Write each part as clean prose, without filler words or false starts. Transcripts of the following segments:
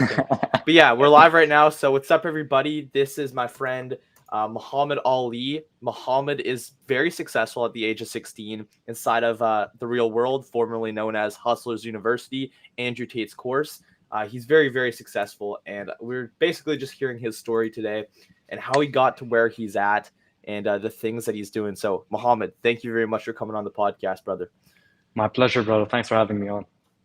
Okay. But yeah, we're live right now. So what's up, everybody? This is my friend Muhammad Ali. Muhammad is very successful at the age of 16 inside of the real world, formerly known as Hustlers University, Andrew Tate's course. He's very, very successful, and we're basically just hearing his story today and how he got to where he's at and the things that he's doing. So, Muhammad, thank you very much for coming on the podcast, brother. My pleasure, brother. Thanks for having me on.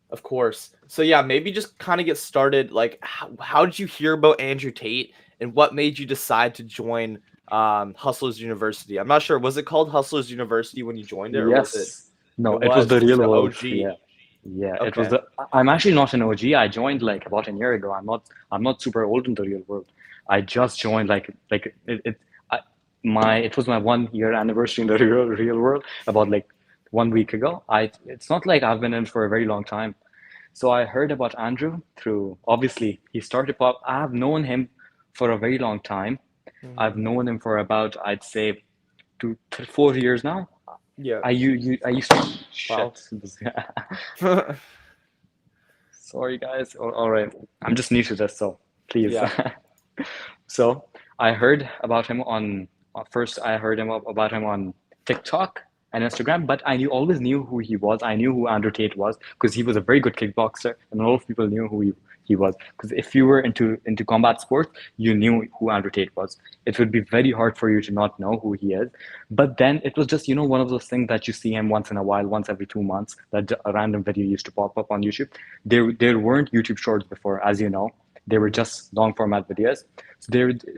Of course. So yeah, maybe just kind of get started. Like, how did you hear about Andrew Tate, and what made you decide to join Hustlers University? I'm not sure. Was it called Hustlers University when you joined it, or was it? Yes. No, It it was was. the It's real the world. OG. Yeah. Yeah, it was Okay. the I'm actually not an OG. I joined like about a year ago. I'm not super old in the real world. I just joined like it was my 1 year anniversary in the real world about like 1 week ago. I It's not like I've been in for a very long time. So I heard about Andrew through, obviously he started pop. I have known him for a very long time. I've Hmm. known him for about, I'd say, 4 years now. Yeah. I used to Wow. shit. Sorry guys. All right. I'm just new to this, so please. Yeah. So I heard about him on first. I heard about him on TikTok and Instagram, but always knew who he was. I knew who Andrew Tate was because he was a very good kickboxer, and a lot of people knew who he was. Because if you were into combat sports, you knew who Andrew Tate was. It would be very hard for you to not know who he is. But then it was just one of those things that you see him once in a while, once every 2 months, that a random video used to pop up on YouTube. There weren't YouTube Shorts before, as you know. They were Hmm. just long format videos.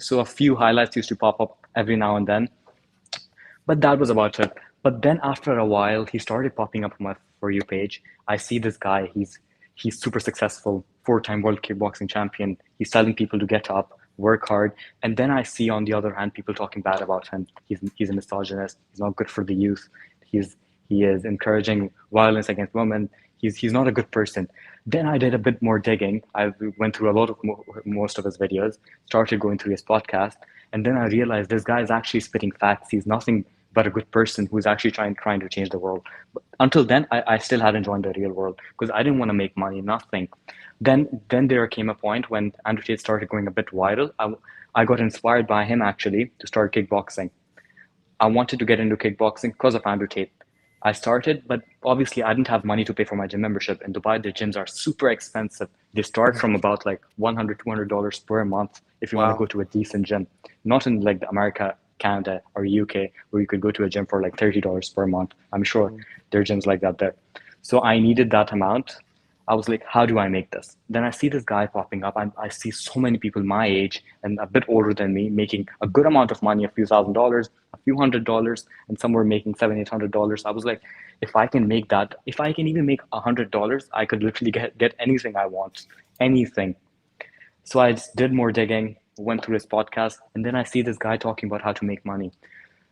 So a few highlights used to pop up every now and then, but that was about it. But then after a while, he started popping up on my For You page. I see this guy. He's super successful, four-time world kickboxing champion. He's telling people to get up, work hard. And then I see, on the other hand, people talking bad about him. He's a misogynist. He's not good for the youth. He's he is encouraging violence against women. He's not a good person. Then I did a bit more digging. I went through a lot of most of his videos, started going through his podcast, and then I realized this guy is actually spitting facts. He's nothing but a good person who's actually trying to change the world. But until then, I still hadn't joined the real world because I didn't want to make money, nothing. Then there came a point when Andrew Tate started going a bit viral. I got inspired by him actually to start kickboxing. I wanted to get into kickboxing because of Andrew Tate. I started, but obviously I didn't have money to pay for my gym membership. In Dubai, the gyms are super expensive. They start from about like $100, $200 per month if you want to go Wow. to a decent gym. Not in like America, Canada, or UK, where you could go to a gym for like $30 per month. I'm sure Hmm. there are gyms like that there. So I needed that amount. I was like, how do I make this? Then I see this guy popping up. I see so many people my age and a bit older than me making a good amount of money, a few $1,000s, a few $100s, and some were making $700, $800. I was like, if I can make that, if I can even make $100, I could literally get anything I want, anything. So I just did more digging, went through his podcast, and then I see this guy talking about how to make money.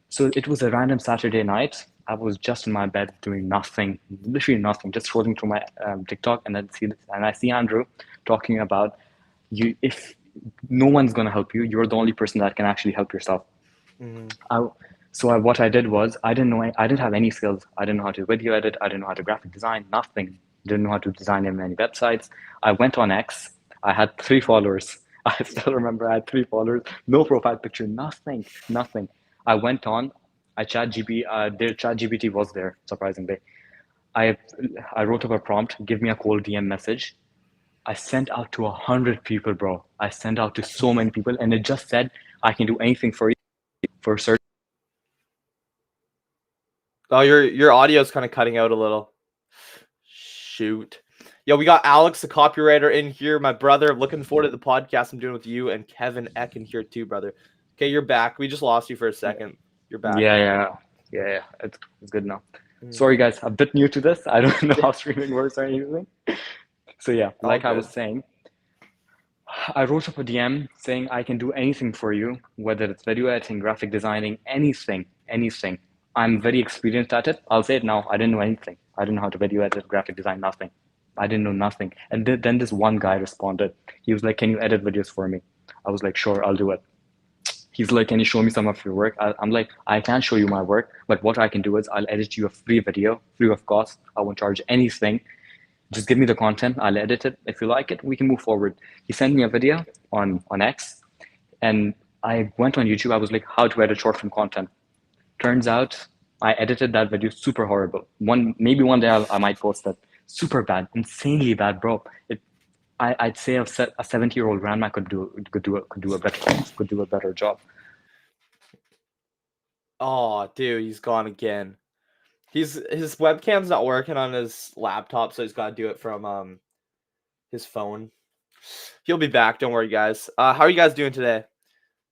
So it was a random Saturday night. I was just in my bed doing nothing, literally nothing, just scrolling through my TikTok, and I see Andrew talking about you. If no one's gonna help you, you're the only person that can actually help yourself. Hmm. I, what I did was I didn't have any skills. I didn't know how to video edit. I didn't know how to graphic design. Nothing. Didn't know how to design any websites. I went on X. I had 3 followers. I still remember I had 3 followers. No profile picture. Nothing. Nothing. I went on. Their chat GPT was there, surprisingly. I I wrote up a prompt. Give me a cold DM message. I sent out to 100 people, bro. I sent out to so many people, and it just said I can do anything for you for certain. Oh, your audio is kind of cutting out a little. Shoot. Yo, we got Alex, the copywriter, in here. My brother, looking forward to the podcast I'm doing with you, and Kevin Eck in here too, brother. Okay, you're back. We just lost you for a second. You're back. Yeah. It's good now. Mm. Sorry, guys, a bit new to this. I don't know how streaming works or anything. So yeah, All like I was good. saying, I wrote up a DM saying I can do anything for you, whether it's video editing, graphic designing, anything. I'm very experienced at it. I'll say it now. I didn't know anything. I didn't know how to video edit, graphic design, nothing. I didn't know nothing. And then this one guy responded. He was like, "Can you edit videos for me?" I was like, "Sure, I'll do it." He's like, "Can you show me some of your work?" I'm like, "I can't show you my work, but what I can do is I'll edit you a free video, free of cost. I won't charge anything. Just give me the content. I'll edit it. If you like it, we can move forward. He sent me a video on X, and I went on YouTube. I was like, how to edit short form content. Turns out I edited that video super horrible. Maybe one day I might post that. Super bad, insanely bad, bro. I'd say a 70-year-old grandma could do a better job. Oh, dude, he's gone again. His webcam's not working on his laptop, so he's got to do it from his phone. He'll be back. Don't worry, guys. How are you guys doing today?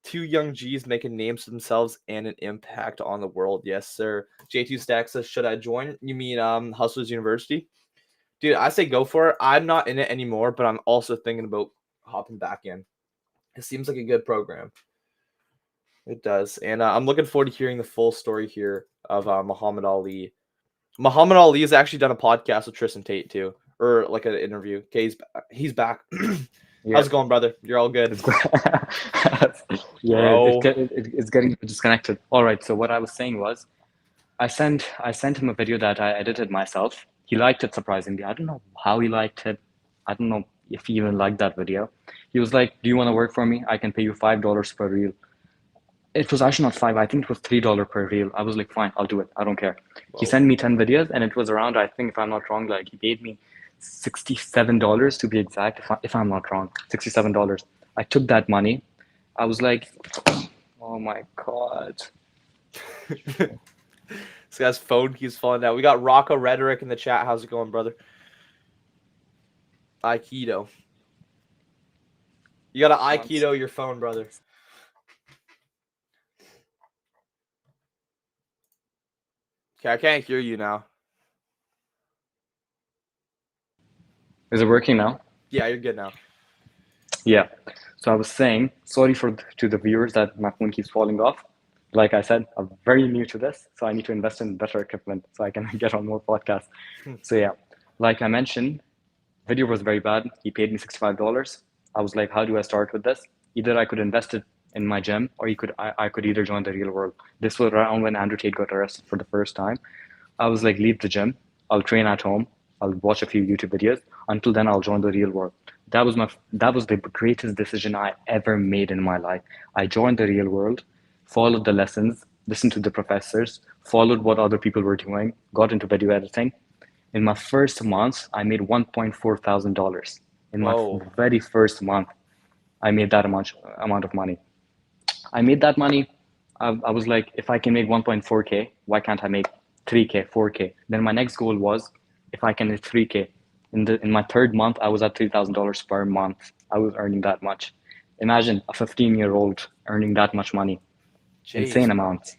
Two young G's making names for themselves and an impact on the world. Yes, sir. J2 Stack says, should I join? You mean Hustlers University? Dude, I say go for it. I'm not in it anymore, but I'm also thinking about hopping back in. It seems like a good program. It does. And I'm looking forward to hearing the full story here of Muhammad Ali. Muhammad Ali has actually done a podcast with Tristan Tate too, or like an interview. Okay, he's back. Yeah. How's it going, brother? You're all good. Yeah, Bro. it's getting disconnected. All right. So what I was saying was, I sent him a video that I edited myself. He liked it surprisingly. I don't know how he liked it. I don't know if he even liked that video. He was like, "Do you want to work for me? I can pay you $5 per reel." It was actually not five. I think it was $3 per reel. I was like, "Fine, I'll do it. I don't care." Whoa. He sent me 10 videos, and it was around, I think, if I'm not wrong, like he paid me $67 to be exact. If I'm not wrong, $67. I took that money. I was like, "Oh my God." This guy's phone keeps falling down. We got Rocco Rhetoric in the chat. How's it going, brother? Aikido. You gotta Aikido your phone, brother. Okay, I can't hear you now. Is it working now? Yeah, you're good now. Yeah. So I was saying, sorry to the viewers that my phone keeps falling off. Like I said, I'm very new to this, so I need to invest in better equipment so I can get on more podcasts. So yeah, like I mentioned, video was very bad. He paid me $65. I was like, how do I start with this? Either I could invest it in my gym, or I could either join the real world. This was around when Andrew Tate got arrested for the first time. I was like, leave the gym. I'll train at home. I'll watch a few YouTube videos. Until then, I'll join the real world. That was the greatest decision I ever made in my life. I joined the real world, followed the lessons, listened to the professors, followed what other people were doing, got into video editing. In my first month, I made $1.4 thousand. In my very first month, I made that amount of money. I made that money. I was like, if I can make 1.4K, why can't I make 3K, 4K? Then my next goal was, if I can hit 3K. In my third month, I was at $3,000 per month. I was earning that much. Imagine a 15-year-old earning that much money. Jeez, insane amount.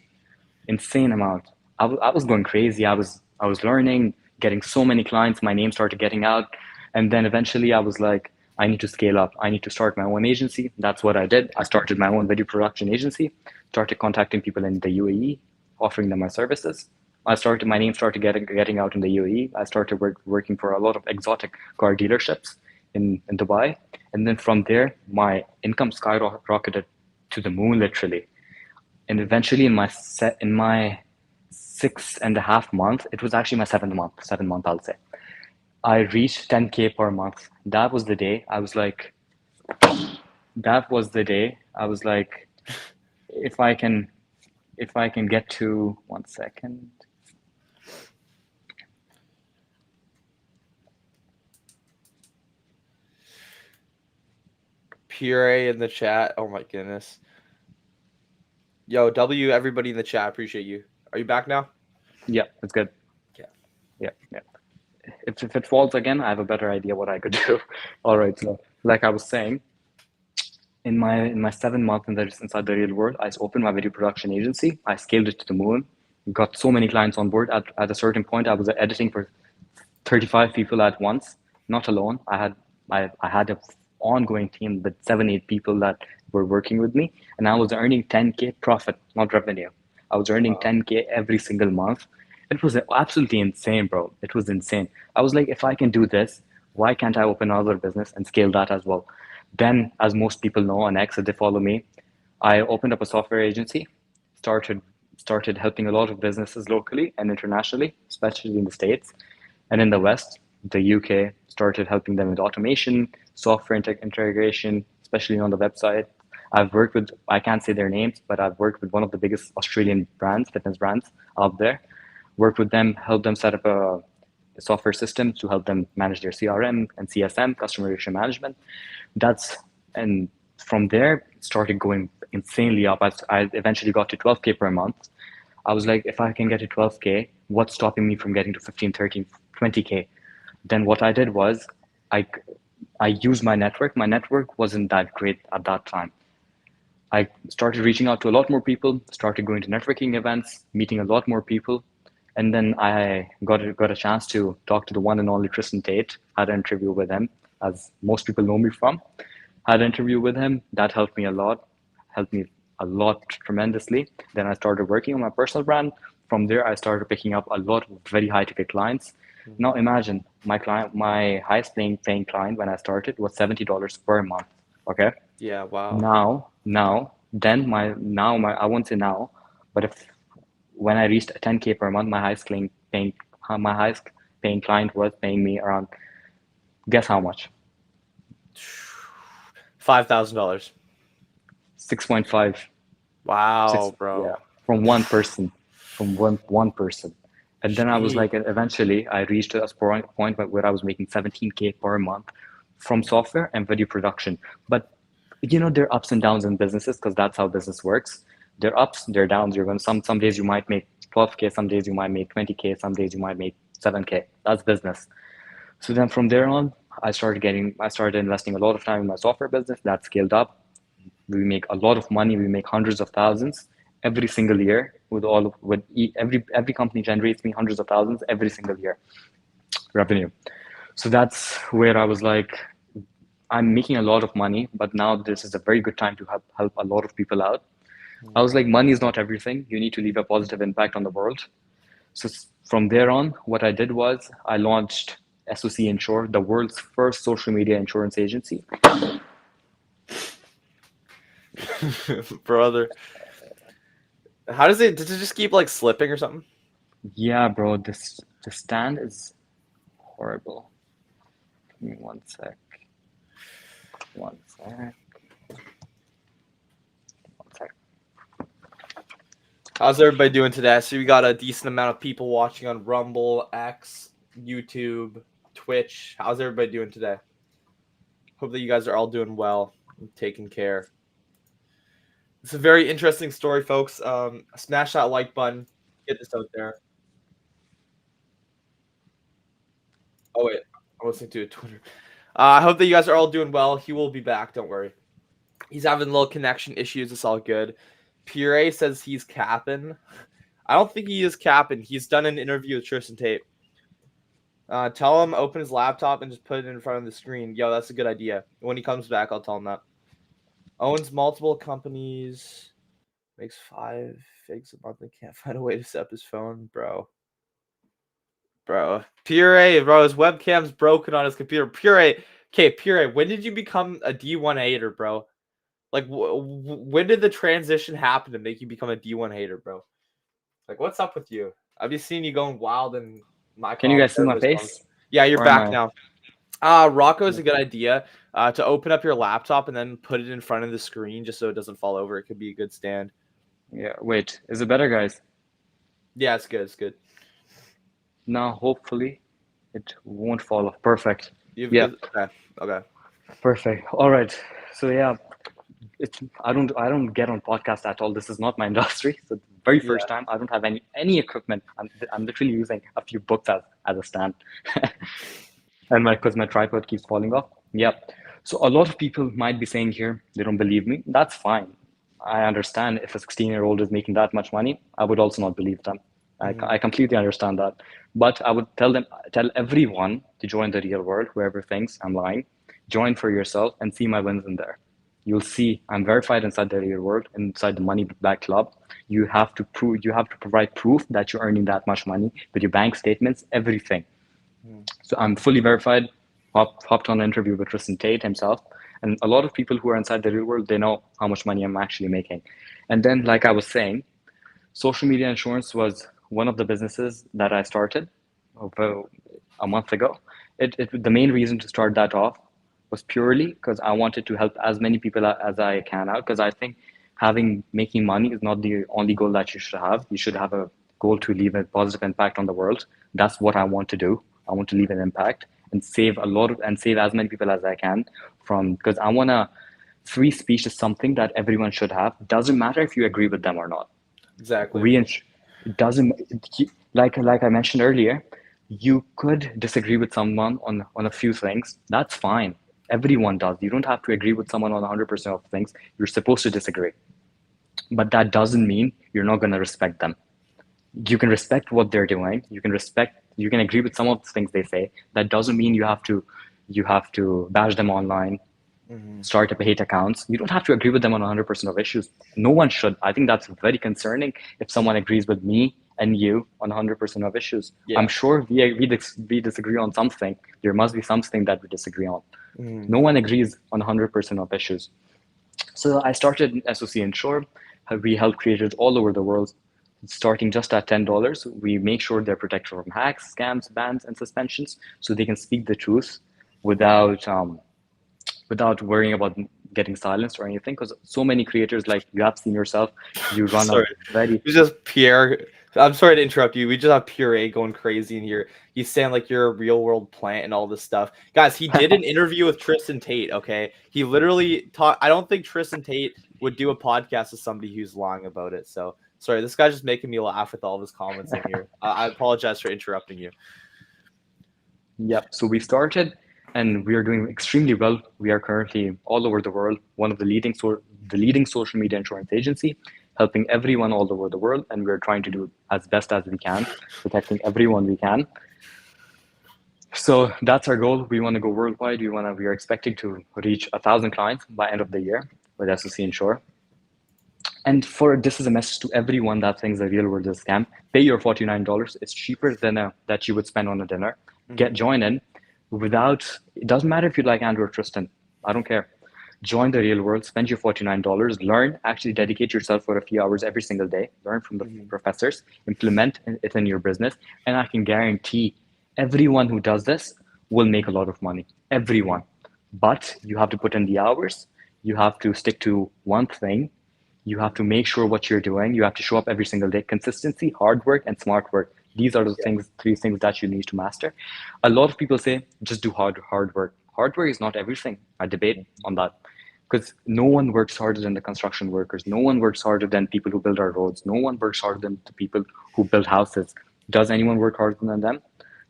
Insane amount. I was going crazy. I was learning, getting so many clients. My name started getting out. And then eventually I was like, I need to scale up. I need to start my own agency. That's what I did. I started my own video production agency, started contacting people in the UAE, offering them my services. My name started getting out in the UAE. I started working for a lot of exotic car dealerships in Dubai. And then from there, my income skyrocketed to the moon, literally. And eventually in my 6.5 months, it was actually my seventh month, I'll say, I reached 10K per month. That was the day I was like, if I can get to, 1 second. Puree in the chat. Oh my goodness. Yo, W, everybody in the chat, appreciate you. Are you back now? Yeah, it's good. Yeah. If it falls again, I have a better idea what I could do. All right. So, like I was saying, in my 7 months inside the real world, I opened my video production agency. I scaled it to the moon. Got so many clients on board. At a certain point, I was editing for 35 people at once, not alone. I had an ongoing team with 7-8 people that were working with me, and I was earning 10K profit, not revenue. I was earning 10K every single month. It was absolutely insane, bro. It was insane. I was like, if I can do this, why can't I open another business and scale that as well? Then, as most people know on X, if they follow me, I opened up a software agency, started helping a lot of businesses locally and internationally, especially in the States and in the West, the UK, started helping them with automation, software integration, especially on the website. I've worked with, I can't say their names, but I've worked with one of the biggest Australian brands, fitness brands out there. Worked with them, helped them set up a software system to help them manage their CRM and CSM, customer relationship management. That's, and from there, it started going insanely up. I eventually got to 12K per month. I was like, if I can get to 12K, what's stopping me from getting to 15, 13, 20K? Then what I did was I, I used my network. My network wasn't that great at that time. I started reaching out to a lot more people, started going to networking events, meeting a lot more people. And then I got a chance to talk to the one and only Tristan Tate. Had an interview with him, as most people know me from. Had an interview with him. That helped me a lot tremendously. Then I started working on my personal brand. From there, I started picking up a lot of very high ticket clients. Now imagine my highest paying client when I started was $70 per month. Okay. Yeah, wow. Now, I won't say now, but if when I reached 10K per month, my highest paying client was paying me around, guess how much? $5,000. 6.5. Wow, Yeah, bro. from one person, one person. And then I was Gee. like, eventually I reached a point where I was making 17K per month from software and video production. But there are ups and downs in businesses because that's how business works. There are ups, there are downs. You're going some days you might make 12K, some days you might make 20K, some days you might make 7K. That's business. So then from there on, I started investing a lot of time in my software business. That scaled up. We make a lot of money. We make hundreds of thousands every single year. Every company generates me hundreds of thousands every single year revenue. So that's where I was like, I'm making a lot of money, but now this is a very good time to help a lot of people out. I was like, money is not everything. You need to leave a positive impact on the world. So from there on, what I did was I launched SOC Insure, the world's first social media insurance agency. Brother. Does it just keep like slipping or something? Yeah, bro, the stand is horrible. Give me one sec. One sec. One sec. How's everybody doing today? So we got a decent amount of people watching on Rumble, X, YouTube, Twitch. How's everybody doing today? Hope that you guys are all doing well and taking care. It's a very interesting story, folks. Smash that like button. Get this out there. Oh wait, I'm listening to a Twitter. I hope that you guys are all doing well. He will be back. Don't worry. He's having little connection issues. It's all good. Pure says he's capping. I don't think he is capping. He's done an interview with Tristan Tate. Tell him open his laptop and just put it in front of the screen. Yo, that's a good idea. When he comes back, I'll tell him that. Owns multiple companies. Makes 5 figs a month and can't find a way to set up his phone, bro. Bro, Pure, bro, his webcam's broken on his computer. Pure, when did you become a D1 hater, bro? Like, when did the transition happen to make you become a D1 hater, bro? Like, what's up with you? I've just seen you going wild in my Can you guys see my comments. face? Yeah, you're Or am back I? now. Rocco is a good idea to open up your laptop and then put it in front of the screen just so it doesn't fall over. It could be a good stand. Yeah, wait. Is it better, guys? Yeah, it's good. It's good. Now, hopefully, it won't fall off. Perfect. You've Yeah, okay. perfect. All right. So yeah, I don't get on podcast at all. This is not my industry. So the very first time, I don't have any equipment. I'm literally using a few books as a stand, and because my tripod keeps falling off. Yeah. So a lot of people might be saying here they don't believe me. That's fine. I understand if a 16-year-old is making that much money, I would also not believe them. I completely understand that. But I would tell everyone to join the real world, whoever thinks I'm lying. Join for yourself and see my wins in there. You'll see I'm verified inside the real world, inside the Money Back Club. You have to provide proof that you're earning that much money with your bank statements, everything. So I'm fully verified, hopped on an interview with Tristan Tate himself. And a lot of people who are inside the real world, they know how much money I'm actually making. And then, like I was saying, social media insurance was one of the businesses that I started a month ago. The main reason to start that off was purely because I wanted to help as many people as I can out. Because I think making money is not the only goal that you should have. You should have a goal to leave a positive impact on the world. That's what I want to do. I want to leave an impact and save as many people as I can from, because I want to. Free speech is something that everyone should have. Doesn't matter if you agree with them or not. Exactly. It doesn't, like I mentioned earlier, you could disagree with someone on a few things. That's fine. Everyone does. You don't have to agree with someone on 100% of things. You're supposed to disagree. But that doesn't mean you're not going to respect them. You can respect what they're doing. You can agree with some of the things they say. That doesn't mean you have to bash them online, start up hate accounts. You don't have to agree with them on 100% of issues. No one should. I think that's very concerning if someone agrees with me and you on 100% of issues. Yeah. I'm sure we disagree on something. There must be something that we disagree on. No one agrees on 100% of issues. So I started SOC Ensure. We help creators all over the world. Starting just at $10, we make sure they're protected from hacks, scams, bans, and suspensions, so they can speak the truth without worrying about getting silenced or anything. Because so many creators, like you have seen yourself, you run Sorry. a very. It's just Pierre. I'm sorry to interrupt you. We just have Puree going crazy in here. He's saying like you're a real world plant and all this stuff. Guys, he did an interview with Tristan Tate, okay? He literally talked. I don't think Tristan Tate would do a podcast with somebody who's lying about it. So sorry, this guy's just making me laugh with all of his comments in here. I apologize for interrupting you. Yep. So we started, and we are doing extremely well. We are currently all over the world, one of the leading social media insurance agency, helping everyone all over the world, and we're trying to do as best as we can, protecting everyone we can. So that's our goal. We want to go worldwide. We are expecting to reach 1,000 clients by end of the year with SOC Insure. And this is a message to everyone that thinks the real world is a scam. Pay your $49. It's cheaper than that you would spend on a dinner. Join in it doesn't matter if you like Andrew or Tristan. I don't care. Join the real world, spend your $49, learn, actually dedicate yourself for a few hours every single day, learn from the professors, implement it in your business. And I can guarantee everyone who does this will make a lot of money. Everyone. But you have to put in the hours. You have to stick to one thing. You have to make sure what you're doing. You have to show up every single day. Consistency, hard work, and smart work. These are the three things that you need to master. A lot of people say, just do hard work. Hard work is not everything. I debate on that. Because no one works harder than the construction workers. No one works harder than people who build our roads. No one works harder than the people who build houses. Does anyone work harder than them?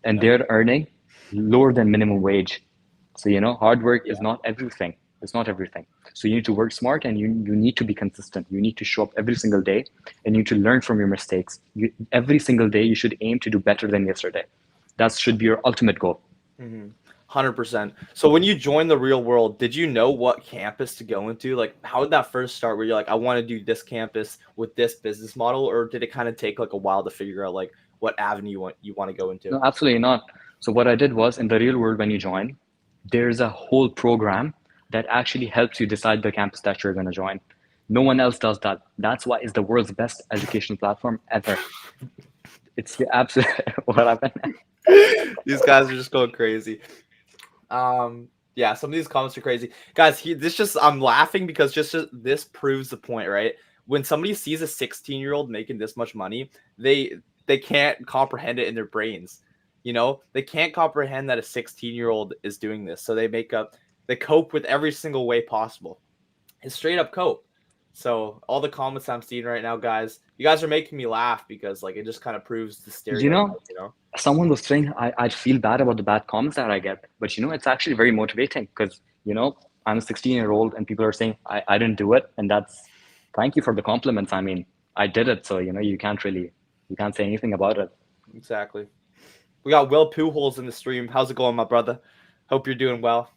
And they're earning lower than minimum wage. So, hard work is not everything. It's not everything. So you need to work smart, and you need to be consistent. You need to show up every single day, and you need to learn from your mistakes. Every single day, you should aim to do better than yesterday. That should be your ultimate goal. 100%. So when you joined the real world, did you know what campus to go into? Like, how did that first start? Where you're like, I want to do this campus with this business model, or did it kind of take like a while to figure out like what avenue you want to go into? No, absolutely not. So what I did was, in the real world, when you join, there's a whole program that actually helps you decide the campus that you're going to join. No one else does that. That's why it's the world's best education platform ever. It's the absolute what happened. These guys are just going crazy. Yeah, some of these comments are crazy, guys. I'm laughing because just this proves the point, right? When somebody sees a 16-year-old making this much money, they can't comprehend it in their brains. They can't comprehend that a 16-year-old is doing this, so they cope with every single way possible. It's straight up cope. So all the comments I'm seeing right now, guys, you guys are making me laugh because like it just kind of proves the stereotype. Someone was saying I'd feel bad about the bad comments that I get, but it's actually very motivating because I'm a 16-year-old and people are saying I didn't do it, and thank you for the compliments. I mean, I did it, so you can't say anything about it. Exactly. We got Will Pujols in the stream. How's it going, my brother? Hope you're doing well.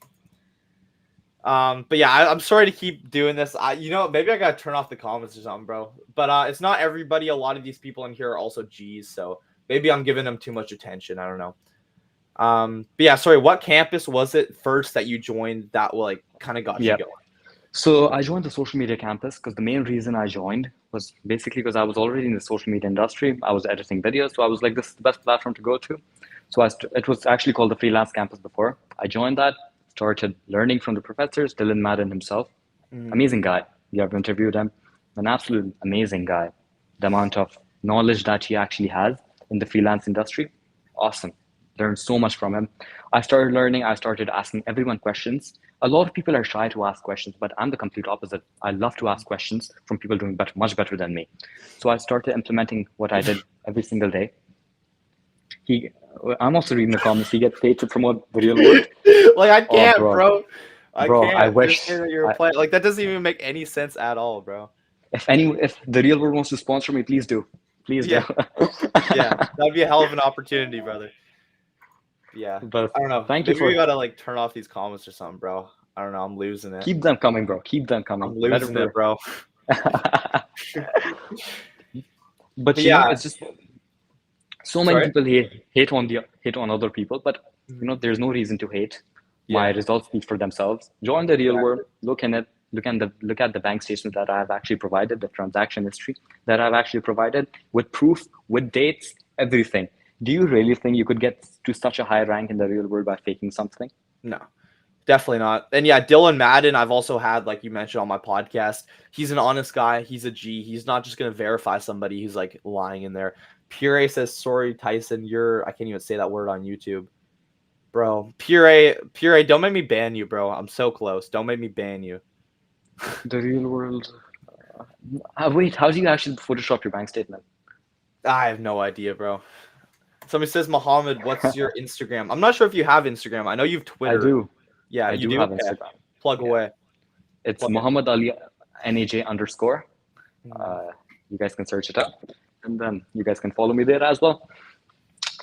But yeah, I'm sorry to keep doing this. Maybe I gotta turn off the comments or something, bro. But it's not everybody. A lot of these people in here are also G's, so maybe I'm giving them too much attention. I don't know. But yeah, sorry. What campus was it first that you joined that like kind of got you going? So I joined the social media campus because the main reason I joined was basically because I was already in the social media industry. I was editing videos, so I was like, this is the best platform to go to. So it was actually called the Freelance Campus before. I joined that, started learning from the professors, Dylan Madden himself. Mhm. Amazing guy. You have interviewed him. An absolute amazing guy. The amount of knowledge that he actually has in the freelance industry, awesome. Learned so much from him. I started learning. I started asking everyone questions. A lot of people are shy to ask questions, but I'm the complete opposite. I love to ask questions from people doing better, much better than me. So I started implementing what I did every single day. He, I'm also reading the comments. He gets paid to promote the real world. Like I Oh, can't, bro, bro. I bro, I can't. They're wish. saying that you're a I, player. Like that doesn't even make any sense at all, bro. if the real world wants to sponsor me, please do. Please do. Yeah, yeah. That'd be a hell of an opportunity, brother. Yeah. But I don't know. thank you Maybe we for gotta like turn off these comments or something, bro. I don't know. I'm losing it. keep them coming, bro. Keep them coming. I'm Better losing it, for. bro. But But you know, yeah, it's just so many sorry. people hate on other people. But you Mhm. know, there's no reason to hate. My Yeah, results speak for themselves. Join the real world. exactly. Look in it. Look at the bank statements that I have actually provided, the transaction history that I've actually provided with proof, with dates, everything. Do you really think you could get to such a high rank in the real world by faking something? No, definitely not. And yeah, Dylan Madden, I've also had, like you mentioned on my podcast, he's an honest guy. He's a G. He's not just going to verify somebody who's like lying in there. Pure says, sorry, Tyson, I can't even say that word on YouTube. Bro, Pure, don't make me ban you, bro. I'm so close. Don't make me ban you. The real world. Wait, how do you actually Photoshop your bank statement? I have no idea, bro. Somebody says, Muhammad, what's your Instagram? I'm not sure if you have Instagram. I know you've I Twitter. do. Yeah, I you do do? have Okay. Instagram. Plug Yeah. away. It's Plug it. Muhammad Ali NAJ underscore. Mhm. You guys can search it up, and then you guys can follow me there as well.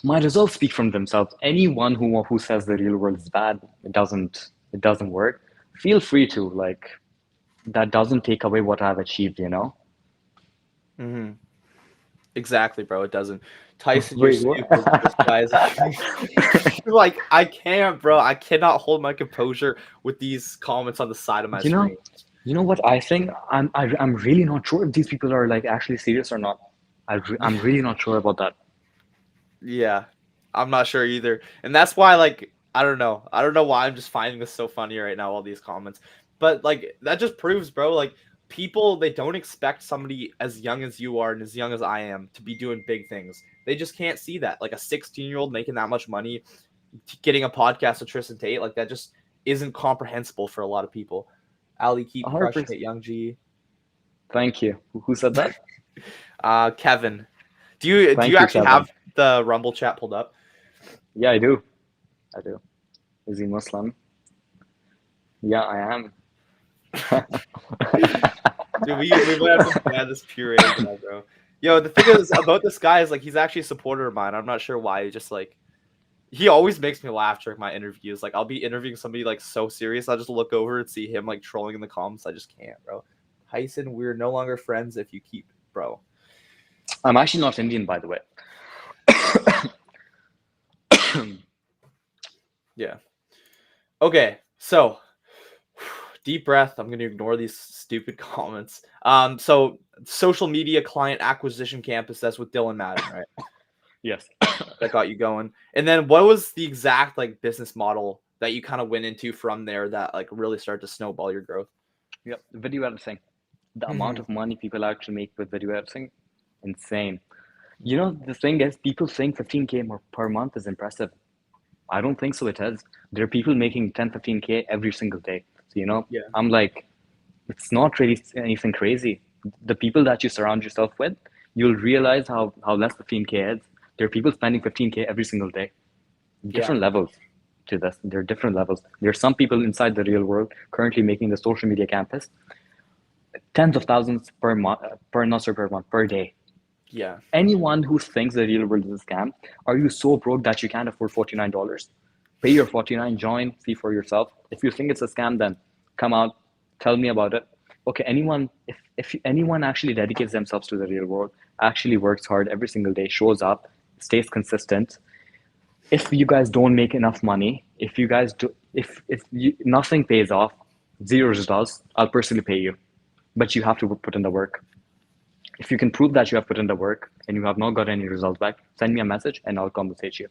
My results speak from themselves. Anyone who says the real world is bad, it doesn't work. Feel free to like. That doesn't take away what I've achieved. You know. Mhm. Exactly, bro. It doesn't. Tyson, you're Wait, what? stupid. This guy's like, I can't, bro. I cannot hold my composure with these comments on the side of my you know, screen. you know what I think? I'm really not sure if these people are like actually serious or not. I'm really not sure about that. Yeah, I'm not sure either. And that's why, like, I don't know. I don't know why I'm just finding this so funny right now, all these comments. But, like, that just proves, bro, like, people, they don't expect somebody as young as you are and as young as I am to be doing big things. They just can't see that. Like, a 16-year-old making that much money, getting a podcast with Tristan Tate, like, that just isn't comprehensible for a lot of people. Ali, keep crushing 100%. it, Young G. Thank you. Who said that? Kevin, do you Thank you, actually Kevin. have the Rumble chat pulled up? Yeah, I do. I do. Is he Muslim? Yeah, I am. Dude, we might have to ban this puree guy, bro. Yo, the thing is about this guy is like he's actually a supporter of mine. I'm not sure why. He just like he always makes me laugh during my interviews. Like I'll be interviewing somebody like so serious, I'll just look over and see him like trolling in the comments. I just can't, bro. Tyson, we're no longer friends if you keep, bro. I'm actually not Indian, by the way. Yeah. Okay, so deep breath. I'm gonna ignore these stupid comments. So social media client acquisition campus. That's with Dylan Madden, right? Yes. That got you going. And then what was the exact like business model that you kind of went into from there that like really started to snowball your growth? Yep. Video editing. The amount Mhm. of money people actually make with video editing, insane. You know, the thing is, people think 15K more per month is impressive. I don't think so. It is. There are people making 10, 15K every single day. So, you know, Yeah. I'm like, it's not really anything crazy. The people that you surround yourself with, you'll realize how less 15K is. There are people spending 15K every single day. Yeah. Different levels to this. There are different levels. There are some people inside the real world currently making the social media campus tens of thousands per month, per not sorry, per month, per day. Yeah. Anyone who thinks the real world is a scam, are you so broke that you can't afford $49? Pay your 49, join, see for yourself. If you think it's a scam, then come out, tell me about it. Okay, if anyone actually dedicates themselves to the real world, actually works hard every single day, shows up, stays consistent. If you guys don't make enough money, if you guys do, if you, nothing pays off, zero results, I'll personally pay you, but you have to put in the work. If you can prove that you have put in the work and you have not got any results back, send me a message and I'll compensate you.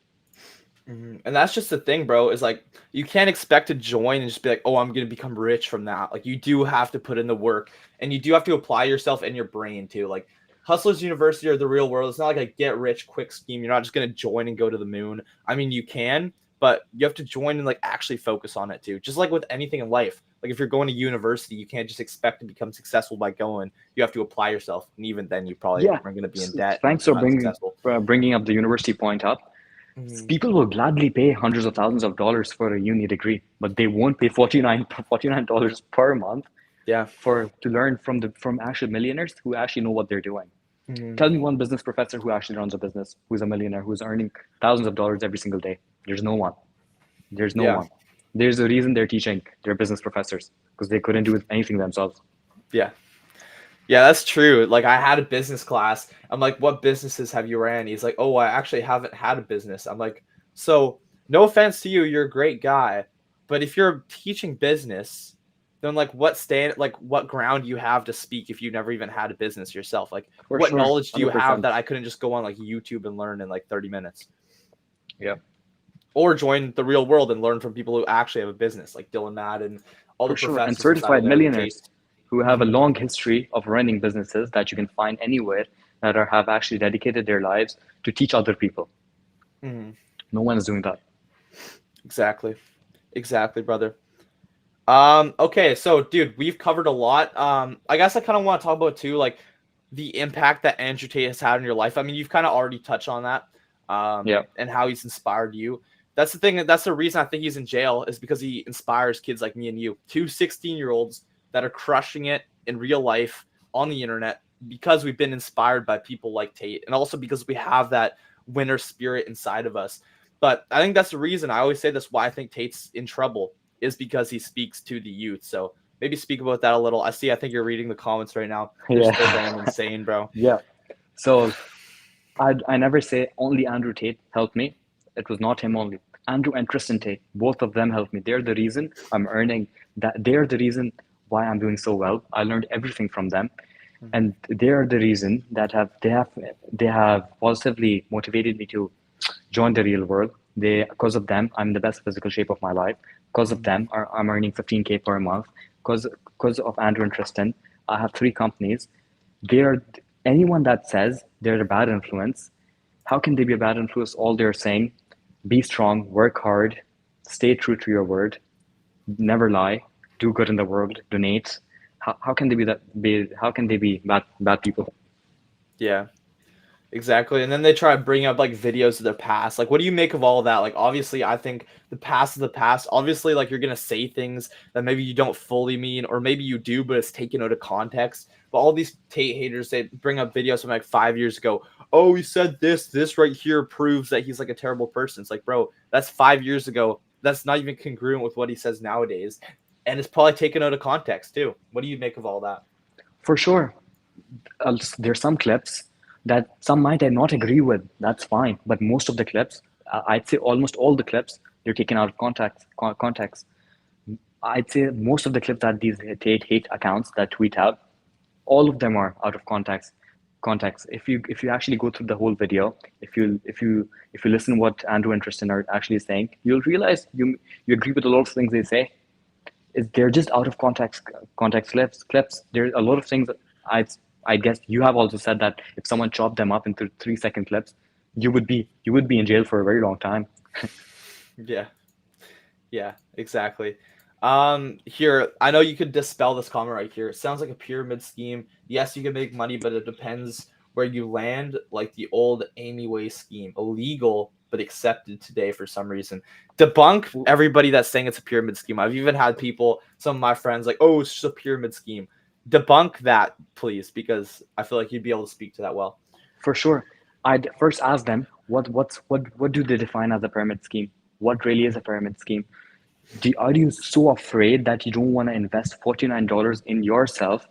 And that's just the thing, bro, is like you can't expect to join and just be like, oh, I'm gonna become rich from that. Like you do have to put in the work and you do have to apply yourself in your brain too. Like Hustlers University or the real world, it's not like a get rich quick scheme. You're not just gonna join and go to the moon. I mean, you can, but you have to join and like actually focus on it too. Just like with anything in life. Like if you're going to university, you can't just expect to become successful by going. You have to apply yourself, and even then, you probably Yeah. are going to be in debt and Thanks for not successful. bringing up the university point up. Mhm. People will gladly pay hundreds of thousands of dollars for a uni degree, but they won't pay $49 per month Yeah. to learn from actual millionaires who actually know what they're doing. Mhm. Tell me one business professor who actually runs a business, who's a millionaire, who's earning thousands of dollars every single day. There's no one. There's no Yeah. one. There's a reason they're teaching. They're business professors because they couldn't do anything themselves. Yeah. Yeah, that's true. Like I had a business class. I'm like, what businesses have you ran? He's like, oh, I actually haven't had a business. I'm like, so no offense to you, you're a great guy, but if you're teaching business, then like what ground do you have to speak if you never even had a business yourself? Like For what sure, knowledge do you have 100%. that I couldn't just go on like YouTube and learn in like 30 minutes? Yeah, Or join the real world and learn from people who actually have a business, like Dylan Madden, all the for sure. And professors inside of certified there, like Tate. millionaires who have a Mhm. long history of running businesses that you can find anywhere that have actually dedicated their lives to teach other people. Mhm. No one is doing that. Exactly. Exactly, brother. Okay, so dude, we've covered a lot. I guess I kind of want to talk about too, like the impact that Andrew Tate has had in your life. I mean, you've kind of already touched on that, Yeah, and how he's inspired you. That's the thing. That's the reason I think he's in jail is because he inspires kids like me and you, two 16-year-olds that are crushing it in real life on the internet because we've been inspired by people like Tate, and also because we have that winner spirit inside of us. But I think that's the reason I always say this why I think Tate's in trouble is because he speaks to the youth. So maybe speak about that a little. I think you're reading the comments right now. They're still yeah, going insane, bro. yeah. So I never say only Andrew Tate helped me. It was not him only. Andrew and Tristan Tate, both of them helped me. They're the reason I'm earning that. They're the reason why I'm doing so well. I learned everything from them, Mhm. and they're the reason that they have positively motivated me to join the real world. Because of them, I'm in the best physical shape of my life. Because of Mhm. them, I'm earning 15K per month. Because of Andrew and Tristan, I have three companies. They're anyone that says they're a bad influence. How can they be a bad influence? All they're saying, be strong, work hard, stay true to your word, never lie, do good in the world, donate. How can they be that? How can they be bad people? Yeah. Exactly. And then they try to bring up like videos of their past. Like, what do you make of all of that? Like, obviously, I think the past is the past. Obviously, like you're gonna say things that maybe you don't fully mean, or maybe you do, but it's taken out of context. But all these Tate haters, they bring up videos from like 5 years ago. Oh, he said this. This right here proves that he's like a terrible person. It's like, bro, that's 5 years ago. That's not even congruent with what he says nowadays. And it's probably taken out of context too. What do you make of all that? For sure, there's some clips that some might I not agree with. That's fine, but most of the clips, I'd say almost all the clips, they're taken out of context. I'd say most of the clips that these hate accounts that tweet out, all of them are out of context. If you actually go through the whole video, if you listen what Andrew and Tristan are actually saying, you'll realize you agree with a lot of things they say. They're just out of context clips. There's a lot of things that I guess you have also said that if someone chopped them up into 3 second clips, you would be in jail for a very long time. Yeah. Yeah, exactly. Here, I know you could dispel this comment right here. It sounds like a pyramid scheme. Yes, you can make money, but it depends where you land, like the old Amy Way scheme. Illegal, but accepted today for some reason. Debunk everybody that's saying it's a pyramid scheme. I've even had people, some of my friends, like, oh, it's just a pyramid scheme. Debunk that, please, because I feel like you'd be able to speak to that well. For sure. I'd first ask them what do they define as a pyramid scheme? What really is a pyramid scheme? Are you so afraid that you don't want to invest $49 in yourself,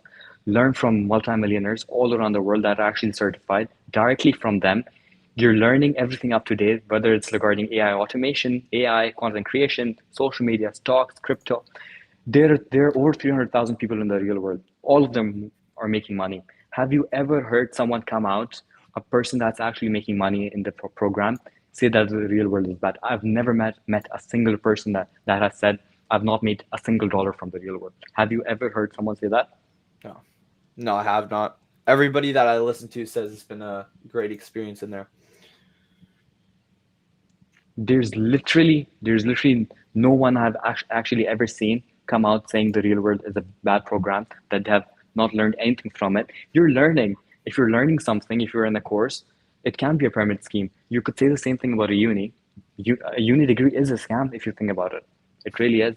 learn from multimillionaires all around the world that are actually certified directly from them? You're learning everything up to date, whether it's regarding AI automation, AI, content creation, social media, stocks, crypto. There are over 300,000 people in the real world. All of them are making money. Have you ever heard someone come out, a person that's actually making money in the program, say that the real world is bad. I've never met a single person that has said, I've not made a single dollar from the real world. Have you ever heard someone say that? No, no, I have not. Everybody that I listen to says it's been a great experience in there. There's literally no one I've actually ever seen come out saying the real world is a bad program, that they have not learned anything from it. You're learning. If you're learning something, if you're in a course, it can be a pyramid scheme. You could say the same thing about a uni. A uni degree is a scam if you think about it. It really is.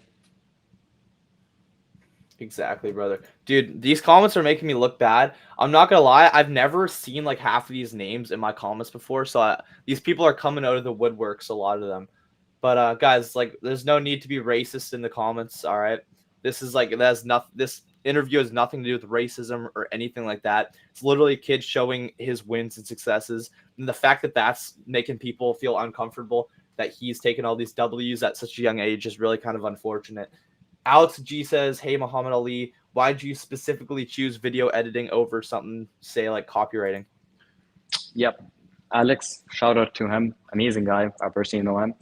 Exactly, brother. Dude, these comments are making me look bad. I'm not gonna lie, I've never seen like half of these names in my comments before, so these people are coming out of the woodworks, a lot of them. But guys, like, there's no need to be racist in the comments. All right, this is like that's not this interview has nothing to do with racism or anything like that. It's literally a kid showing his wins and successes, and the fact that that's making people feel uncomfortable that he's taken all these W's at such a young age is really kind of unfortunate. Alex G says, "Hey Muhammad Ali, why did you specifically choose video editing over something, say like copywriting?" Yep. Alex, shout out to him. Amazing guy. I personally know him.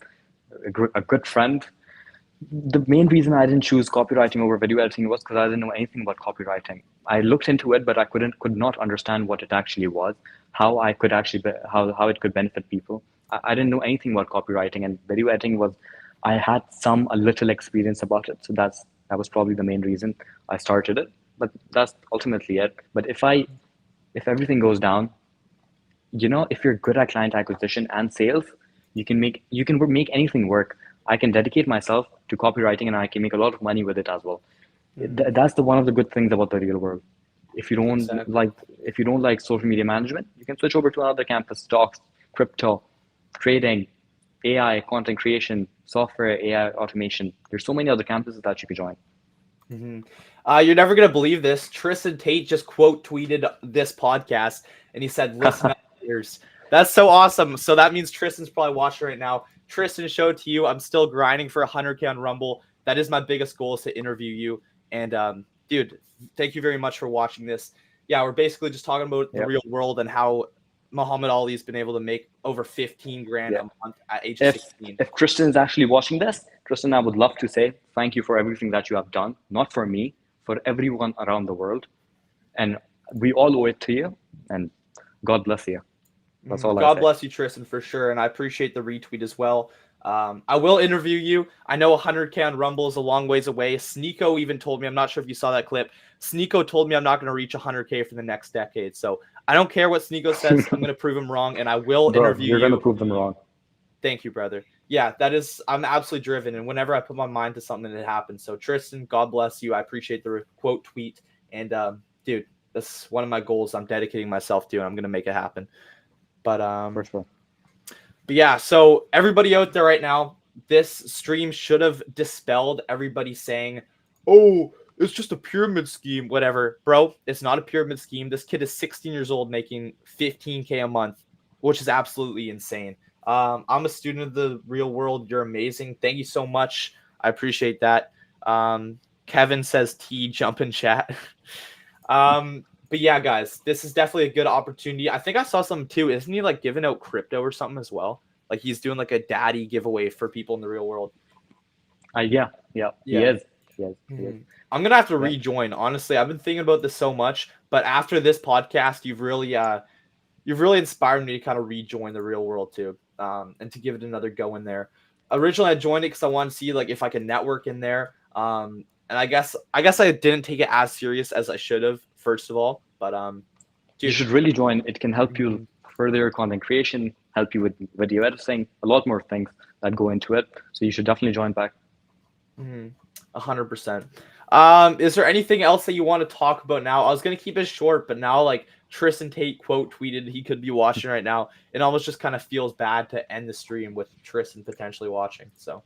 A good friend. The main reason I didn't choose copywriting over video editing was because I didn't know anything about copywriting. I looked into it, but I could not understand what it actually was, how I could actually how it could benefit people. I didn't know anything about copywriting, and video editing was, I had a little experience about it, so that was probably the main reason I started it. But that's ultimately it. But if everything goes down, if you're good at client acquisition and sales, you can make anything work. I can dedicate myself to copywriting and I can make a lot of money with it as well. That's the one of the good things about the real world. If you don't Exactly. like social media management, you can switch over to another campus: stocks, crypto, trading, AI, content creation, software, AI automation. There's so many other campuses that you could join. You're never gonna believe this. Tristan Tate just quote tweeted this podcast, and he said, "Listen up, ears." That's so awesome. So that means Tristan's probably watching right now. Tristan, show to you. I'm still grinding for 100K on Rumble. That is my biggest goal, is to interview you. And dude, thank you very much for watching this. Yeah, we're basically just talking about the Yep. real world and how Muhammad Ali's been able to make over 15 grand Yeah. a month at age If 16. if Tristan is actually watching this, Tristan, I would love to say thank you for everything that you have done, not for me, for everyone around the world. And we all owe it to you. And God bless you. That's all I God say. bless you, Tristan, for sure. And I appreciate the retweet as well. I will interview you. I know 100K on Rumble is a long ways away. Sneeko even told me, I'm not sure if you saw that clip. Sneeko told me I'm not going to reach 100K for the next decade. So I don't care what Sneeko says. I'm going to prove him wrong, and I will Bro, interview you're gonna you. prove them wrong. Thank you, brother. Yeah, I'm absolutely driven. And whenever I put my mind to something, it happens. So Tristan, God bless you. I appreciate the quote tweet. And dude, that's one of my goals I'm dedicating myself to, and I'm going to make it happen. But For sure. But yeah, so everybody out there right now, this stream should have dispelled everybody saying, "Oh, it's just a pyramid scheme," whatever. Bro, it's not a pyramid scheme. This kid is 16 years old making 15K a month, which is absolutely insane. I'm a student of the real world. You're amazing. Thank you so much. I appreciate that. Kevin says T, jump in chat. But yeah, guys, this is definitely a good opportunity. I think I saw something too. Isn't he like giving out crypto or something as well? Like he's doing like a daddy giveaway for people in the real world. Yeah, he Yeah. is. He is. I'm gonna have to Yeah. rejoin. Honestly, I've been thinking about this so much, but after this podcast, you've really inspired me to kind of rejoin the real world too, and to give it another go in there. Originally, I joined it because I wanted to see like if I could network in there. And I guess I didn't take it as serious as I should have, first of all. But You dude, should really join. It can help you further your content creation, help you with video editing, a lot more things that go into it. So you should definitely join back. 100%. Is there anything else that you want to talk about now? I was gonna keep it short, but now like Tristan Tate quote tweeted he could be watching right now. It almost just kind of feels bad to end the stream with Tristan potentially watching. So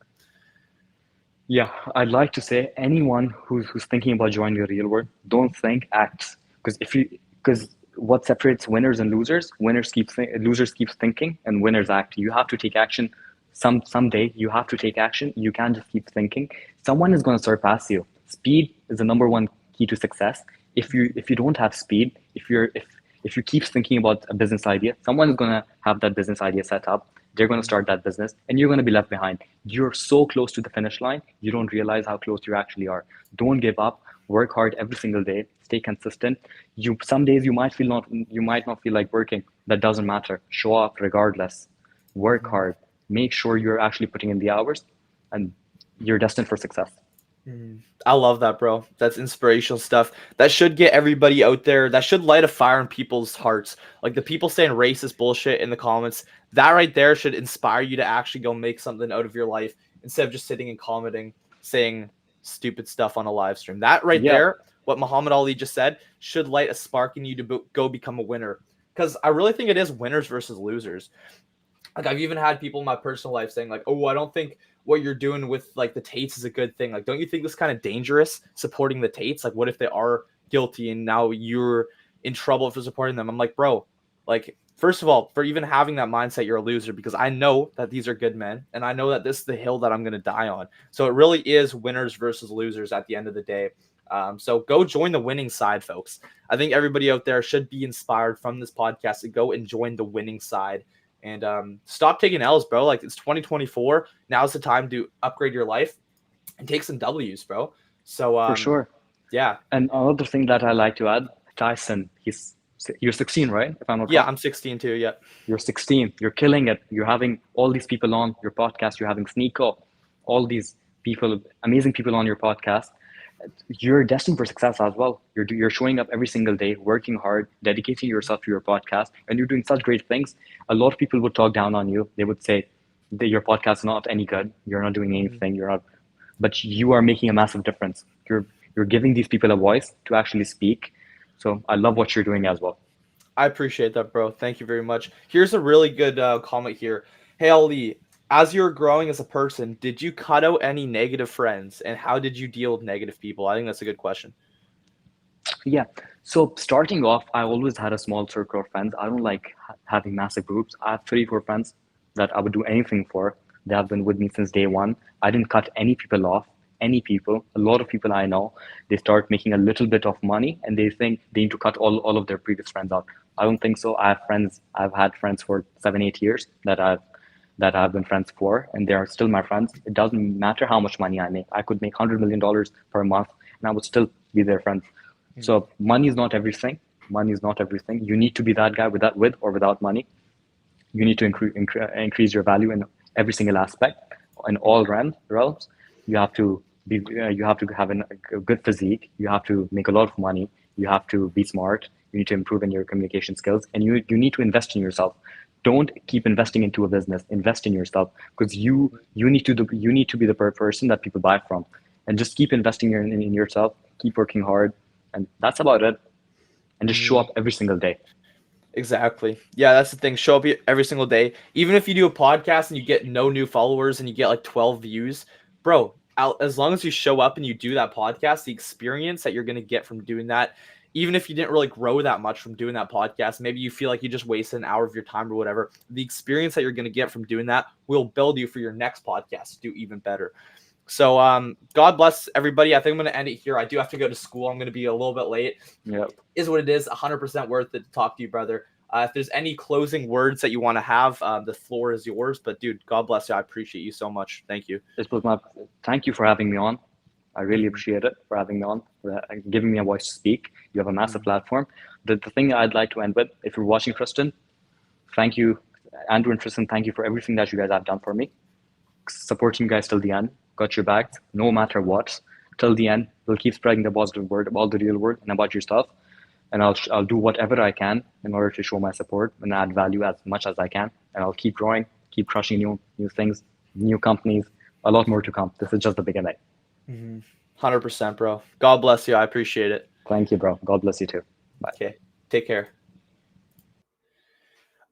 Yeah, I'd like to say anyone who's thinking about joining the real world, don't think, act. Because what separates winners and losers, losers keep thinking, and winners act. You have to take action. Someday you have to take action. You can't just keep thinking. Someone is going to surpass you. Speed is the number one key to success. If you don't have speed, if you keep thinking about a business idea, someone is going to have that business idea set up. They're going to start that business and you're going to be left behind. You're so close to the finish line, you don't realize how close you actually are. Don't give up. Work hard every single day. Stay consistent. Some days you might not feel like working. That doesn't matter. Show up regardless. Work Mhm. hard. Make sure you're actually putting in the hours, and you're destined for success. I love that, bro. That's inspirational stuff. That should get everybody out there. That should light a fire in people's hearts. Like the people saying racist bullshit in the comments, that right there should inspire you to actually go make something out of your life instead of just sitting and commenting, saying stupid stuff on a live stream. That right Yeah, there, what Muhammad Ali just said, should light a spark in you to go become a winner. Because I really think it is winners versus losers. Like I've even had people in my personal life saying like, "Oh, I don't think what you're doing with like the Tates is a good thing. Like, don't you think this kind of dangerous supporting the Tates? Like, what if they are guilty and now you're in trouble for supporting them?" I'm like, bro, like first of all, for even having that mindset, you're a loser because I know that these are good men and I know that this is the hill that I'm going to die on. So it really is winners versus losers at the end of the day. So go join the winning side, folks. I think everybody out there should be inspired from this podcast to go and join the winning side and stop taking L's, bro. Like it's 2024. Now's the time to upgrade your life and take some W's, bro. So for sure. yeah, And another thing that I like to add, Tyson, you're 16, right? If I'm not yeah, wrong. I'm 16 too. Yeah. You're 16. You're killing it. You're having all these people on your podcast. You're having Sneeko, all these people, amazing people on your podcast. You're destined for success as well. You're showing up every single day, working hard, dedicating yourself to your podcast, and you're doing such great things. A lot of people would talk down on you. They would say that your podcast is not any good. You're not doing anything. You're not, but you are making a massive difference. You're giving these people a voice to actually speak. So I love what you're doing as well. I appreciate that, bro. Thank you very much. Here's a really good comment here. Hey, Ali, as you're growing as a person, did you cut out any negative friends, and how did you deal with negative people? I think that's a good question. Yeah. So starting off, I always had a small circle of friends. I don't like having massive groups. I have 34 friends that I would do anything for. They have been with me since day one. I didn't cut any people off. Any people, a lot of people I know, they start making a little bit of money and they think they need to cut all of their previous friends out. I don't think so. I've had friends for 7, 8 years that I've been friends for, and they are still my friends. It doesn't matter how much money I make. I could make $100 million per month, and I would still be their friends. So money is not everything. Money is not everything. You need to be that guy with or without money. You need to increase your value in every single aspect, in all realms. You have to you have to have a good physique. You have to make a lot of money. You have to be smart. You need to improve in your communication skills, and you need to invest in yourself. Don't keep investing into a business. Invest in yourself because you need to be the person that people buy from, and just keep investing in yourself. Keep working hard, and that's about it. And just show Mhm. up every single day. Exactly. Yeah, that's the thing. Show up every single day. Even if you do a podcast and you get no new followers and you get like 12 views, bro, as long as you show up and you do that podcast, the experience that you're going to get from doing that, even if you didn't really grow that much from doing that podcast, maybe you feel like you just wasted an hour of your time or whatever, the experience that you're going to get from doing that will build you for your next podcast to do even better. So God bless everybody. I think I'm going to end it here. I do have to go to school. I'm going to be a little bit late. Yeah. Is what it is. 100% worth it to talk to you, brother. If there's any closing words that you want to have, the floor is yours. But dude, God bless you. I appreciate you so much. Thank you. This was my thank you for having me on. I really appreciate it for having me on, for giving me a voice to speak. You have a massive platform. The thing I'd like to end with, if you're watching, Tristan, thank you, Andrew and Tristan, thank you for everything that you guys have done for me. Supporting you guys till the end, got your back, no matter what. Till the end, we'll keep spreading the positive word about the real world and about yourself. And I'll do whatever I can in order to show my support and add value as much as I can. And I'll keep growing, keep crushing new things, new companies, a lot more to come. This is just the beginning. 100%, bro. God bless you. I appreciate it. Thank you, bro. God bless you too. Bye. Okay. Take care.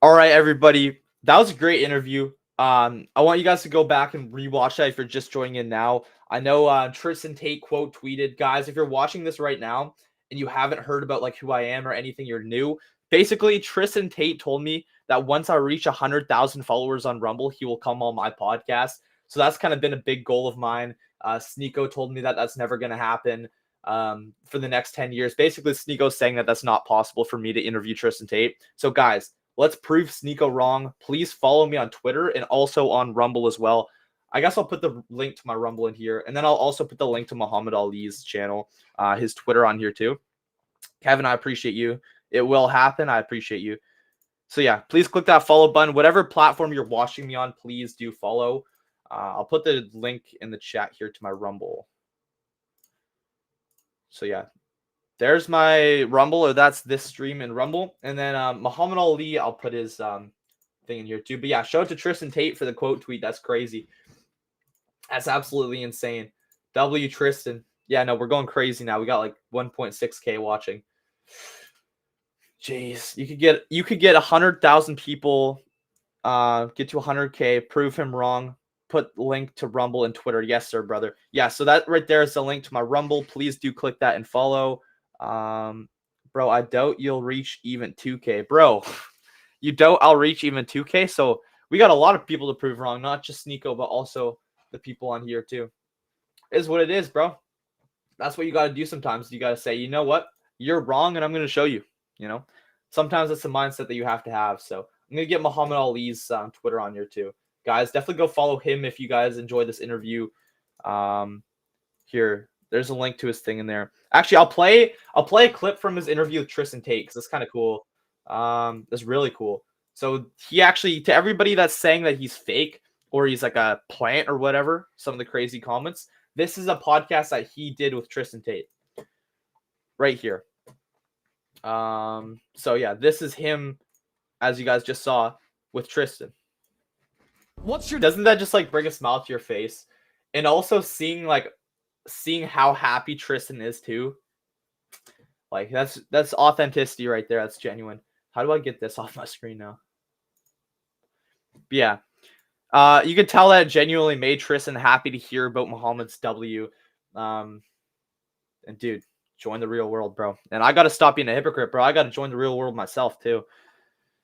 All right, everybody. That was a great interview. I want you guys to go back and rewatch that if you're just joining in now. I know Tristan Tate quote tweeted, guys, if you're watching this right now and you haven't heard about like who I am or anything, you're new. Basically, Tristan Tate told me that once I reach 100,000 followers on Rumble, he will come on my podcast. So that's kind of been a big goal of mine. Sneeko told me that that's never going to happen for the next 10 years. Basically, Sneeko's saying that that's not possible for me to interview Tristan Tate. So guys, Let's prove Sneeko wrong. Please follow me on Twitter and also on Rumble as well. I guess I'll put the link to my Rumble in here, and then I'll also put the link to Muhammad Ali's channel, his Twitter on here too. Kevin, I appreciate you. It will happen. I appreciate you. So yeah, please click that follow button. Whatever platform you're watching me on, please do follow. I'll put the link in the chat here to my Rumble. So yeah, there's my Rumble, or that's this stream in Rumble. And then Muhammad Ali, I'll put his thing in here too. But yeah, shout out to Tristan Tate for the quote tweet. That's crazy. That's absolutely insane. W Tristan. Yeah, no, we're going crazy now. We got like 1.6K watching. Jeez, you could get 100,000 people, get to 100K, prove him wrong, put link to Rumble and Twitter. Yes, sir, brother. Yeah, so that right there is the link to my Rumble. Please do click that and follow. Bro, I doubt you'll reach even 2K. Bro, you doubt I'll reach even 2K? So we got a lot of people to prove wrong, not just Sneeko, but also the people on here too. It is what it is, bro. That's what you got to do sometimes. You got to say, you know what? You're wrong, and I'm going to show you. You know, sometimes that's the mindset that you have to have. So I'm going to get Muhammad Ali's Twitter on here too. Guys, definitely go follow him if you guys enjoy this interview. Here, there's a link to his thing in there. Actually, I'll play a clip from his interview with Tristan Tate because it's kind of cool. It's really cool. So he actually, to everybody that's saying that he's fake or he's like a plant or whatever, some of the crazy comments, this is a podcast that he did with Tristan Tate right here. So yeah, this is him, as you guys just saw, with Tristan. Doesn't that just like bring a smile to your face? And also seeing how happy Tristan is too. Like that's authenticity right there. That's genuine. How do I get this off my screen now? But yeah. You could tell that genuinely made Tristan happy to hear about Muhammad's W. And dude, join the real world, bro. And I got to stop being a hypocrite, bro. I got to join the real world myself too.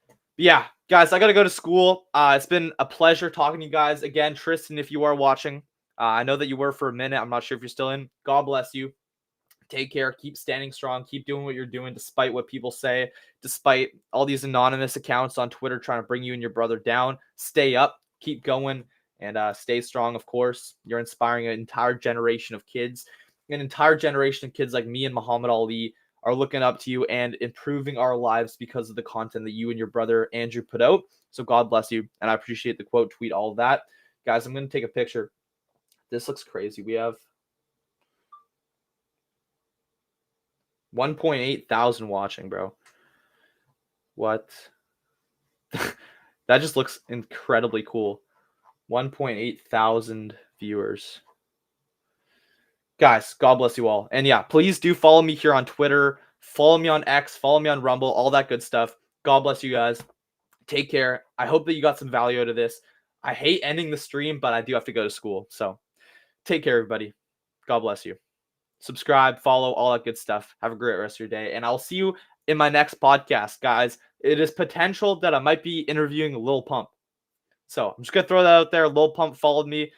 But yeah, guys, I got to go to school. It's been a pleasure talking to you guys. Again, Tristan, if you are watching, I know that you were for a minute. I'm not sure if you're still in. God bless you. Take care. Keep standing strong. Keep doing what you're doing despite what people say, despite all these anonymous accounts on Twitter trying to bring you and your brother down. Stay up. Keep going. And stay strong, of course. You're inspiring an entire generation of kids. An entire generation of kids like me and Muhammad Ali are looking up to you and improving our lives because of the content that you and your brother Andrew put out. So God bless you. And I appreciate the quote, tweet, all of that. Guys, I'm going to take a picture. This looks crazy. We have 1.8 thousand watching, bro. What? That just looks incredibly cool. 1.8 thousand viewers. Guys, God bless you all. And yeah, please do follow me here on Twitter. Follow me on X. Follow me on Rumble. All that good stuff. God bless you guys. Take care. I hope that you got some value out of this. I hate ending the stream, but I do have to go to school. So take care, everybody. God bless you. Subscribe, follow, all that good stuff. Have a great rest of your day. And I'll see you in my next podcast, guys. It is potential that I might be interviewing Lil Pump. So I'm just going to throw that out there. Lil Pump followed me.